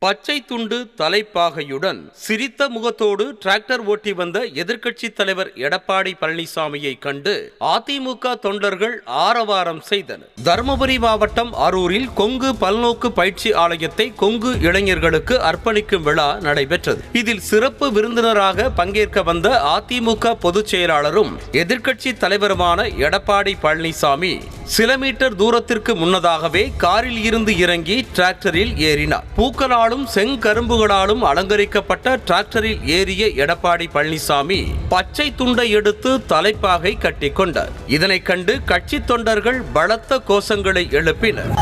பச்சை துண்டு தலைப்பாகையுடன் சிரித்த முகத்தோடு டிராக்டர் ஓட்டி வந்த எதிர்க்கட்சி தலைவர் எடப்பாடி பழனிசாமியை கண்டு அதிமுக தொண்டர்கள் ஆரவாரம் செய்தனர். தருமபுரி மாவட்டம் அரூரில் கொங்கு பல்நோக்கு பயிற்சி ஆலயத்தை கொங்கு இளைஞர்களுக்கு அர்ப்பணிக்கும் விழா நடைபெற்றது. இதில் சிறப்பு விருந்தினராக பங்கேற்க வந்த அதிமுக பொதுச் செயலாளரும் எதிர்க்கட்சி தலைவருமான எடப்பாடி பழனிசாமி சில மீட்டர் தூரத்திற்கு முன்னதாகவே காரில் இருந்து இறங்கி டிராக்டரில் ஏறினார். பூக்களாலும் செங்கரும்புகளாலும் அலங்கரிக்கப்பட்ட டிராக்டரில் ஏறிய எடப்பாடி பழனிசாமி பச்சை துண்டை எடுத்து தலைப்பாகை கட்டிக்கொண்டார். இதனை கண்டு கட்சி தொண்டர்கள் பலத்த கோஷங்களை எழுப்பினர்.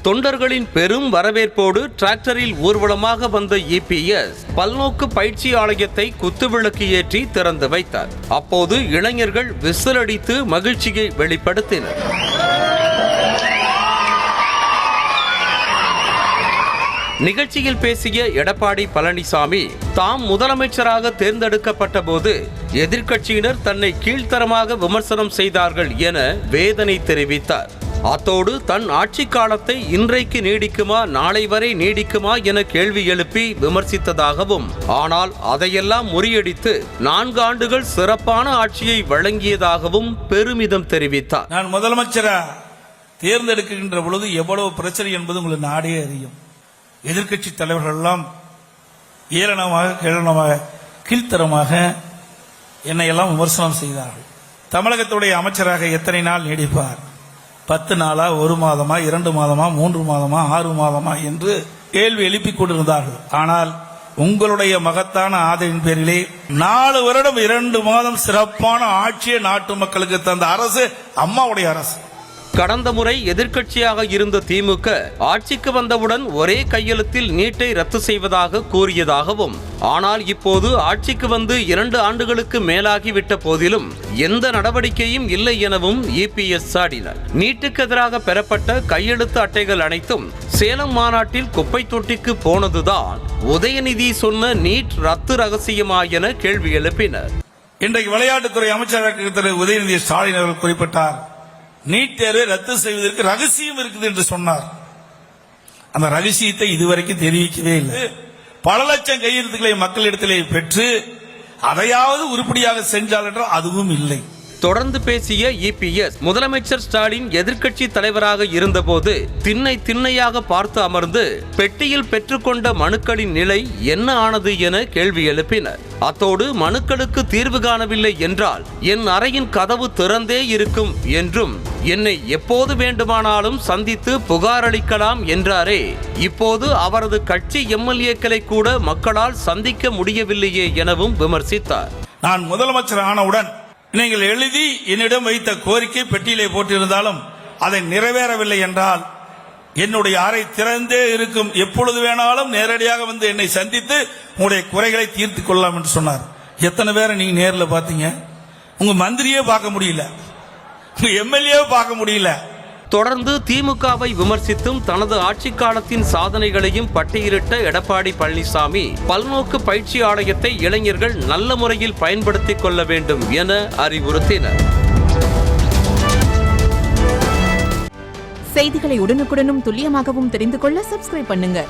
தொண்டர்களின் பெரும் வரவேற்போடு டிராக்டரில் ஊர்வலமாக வந்த இபிஎஸ் பல்நோக்கு பயிற்சி ஆலயத்தை குத்துவிளக்கு ஏற்றி திறந்து வைத்தார். அப்போது இளைஞர்கள் விசில் அடித்து மகிழ்ச்சியை வெளிப்படுத்தினர். நிகழ்ச்சியில் பேசிய எடப்பாடி பழனிசாமி தாம் முதலமைச்சராக தேர்ந்தெடுக்கப்பட்ட போது எதிர்க்கட்சியினர் தன்னை கீழ்த்தரமாக விமர்சனம் செய்தார்கள் என வேதனை தெரிவித்தார். அத்தோடு தன் ஆட்சி காலத்தை இன்றைக்கு நீடிக்குமா நாளை வரை நீடிக்குமா என கேள்வி எழுப்பி விமர்சித்ததாகவும், ஆனால் அதையெல்லாம் முறியடித்து 4 ஆண்டுகள் சிறப்பான ஆட்சியை வழங்கியதாகவும் பெருமிதம் தெரிவித்தார். நான் முதலமைச்சரா தேர்ந்தெடுக்கின்ற பொழுது எவ்வளவு பிரச்சனை என்பது உங்களுக்கு நாடே அறியும். எதிர்க்கட்சி தலைவர்கள் எல்லாம் ஏளனமாக கேளனமாக கீழ்த்தரமாக என்னை எல்லாம் விமர்சனம் செய்தார்கள். தமிழகத்துடைய அமைச்சராக எத்தனை நாள் நீடிப்பார்? 10 நாளா, 1 மாதமா, 2 மாதமா, 3 மாதமா, 6 மாதமா என்று கேள்வி எழுப்பிக் கொண்டிருந்தார்கள். ஆனால் உங்களுடைய மகத்தான ஆதரவின் பேரிலே 4 வருடம் 2 மாதம் சிறப்பான ஆட்சியை நாட்டு மக்களுக்கு தந்த அரசு அம்மாவுடைய அரசு. கடந்த முறை எதிர்க்கட்சியாக இருந்த திமுக ஆட்சிக்கு வந்தவுடன் ஒரே கையெழுத்தில் நீட்டை ரத்து செய்வதாக கூறியதாகவும், ஆனால் இப்போது ஆட்சிக்கு வந்து 2 ஆண்டுகளுக்கு மேலாகிவிட்ட போதிலும் எந்த நடவடிக்கையும் இல்லை எனவும் இபிஎஸ் சாடினார். நீட்டுக்கு எதிராக பெறப்பட்ட கையெழுத்து அட்டைகள் அனைத்தும் சேலம் மாநாட்டில் குப்பை தொட்டிக்கு போனதுதான் உதயநிதி சொன்ன நீட் ரத்து ரகசியமா என கேள்வி எழுப்பினர். இன்றைக்கு விளையாட்டுத்துறை அமைச்சராக திரு உதயநிதி ஸ்டாலின் அவர்கள் குறிப்பிட்டார், நீட் தேர்வை ரத்து செய்வதற்கு ரகசியம் இருக்குது என்று சொன்னார். அந்த ரகசியத்தை இதுவரைக்கும் தெரிவிக்கவே இல்லை. பல லட்சம் கையெழுத்துக்களை மக்களிடத்திலே பெற்று அதையாவது உருப்படியாக சென்றால் என்றால் அதுவும் இல்லை. தொடர்ந்து பேசிய இபிஎஸ் முதலமைச்சர் ஸ்டாலின் எதிர்க்கட்சி தலைவராக இருந்தபோது திண்ணை திண்ணையாக பார்த்து அமர்ந்து பெட்டியில் பெற்றுக்கொண்ட மனுக்களின் நிலை என்ன ஆனது என கேள்வி எழுப்பினர். அத்தோடு மனுக்களுக்கு தீர்வு காணவில்லை என்றால் என் அறையின் கதவு திறந்தே இருக்கும் என்றும், என்னை எப்போது வேண்டுமானாலும் சந்தித்து புகார் அளிக்கலாம் என்றாரே, இப்போது அவரது கட்சி எம்எல்ஏக்களை கூட மக்களால் சந்திக்க முடியவில்லையே எனவும் விமர்சித்தார். நான் முதலமைச்சர் ஆனவுடன் நீங்கள் எழுதி என்னிடம் வைத்த கோரிக்கை பெட்டியிலே போட்டிருந்தாலும் அதை நிறைவேறவில்லை என்றால் என்னுடைய அறை திறந்தே இருக்கும், எப்பொழுது வேணாலும் நேரடியாக வந்து என்னை சந்தித்து உங்களுடைய குறைகளை தீர்த்துக் கொள்ளலாம் என்று சொன்னார். எத்தனை பேரை நீங்க நேரில் பார்த்தீங்க? உங்க மந்திரியே பார்க்க முடியல, உங்க எம்எல்ஏ பார்க்க முடியல. தொடர்ந்து திமுகவை விமர்சித்தும் தனது ஆட்சி காலத்தின் சாதனைகளையும் பட்டியலிட்ட எடப்பாடி பழனிசாமி பல்நோக்கு பயிற்சி ஆலயத்தை இளைஞர்கள் நல்ல முறையில் பயன்படுத்திக் கொள்ள வேண்டும் என அறிவுறுத்தினர். செய்திகளை உடனுக்குடனும் துல்லியமாகவும் தெரிந்து கொள்ள சப்ஸ்கிரைப் பண்ணுங்க.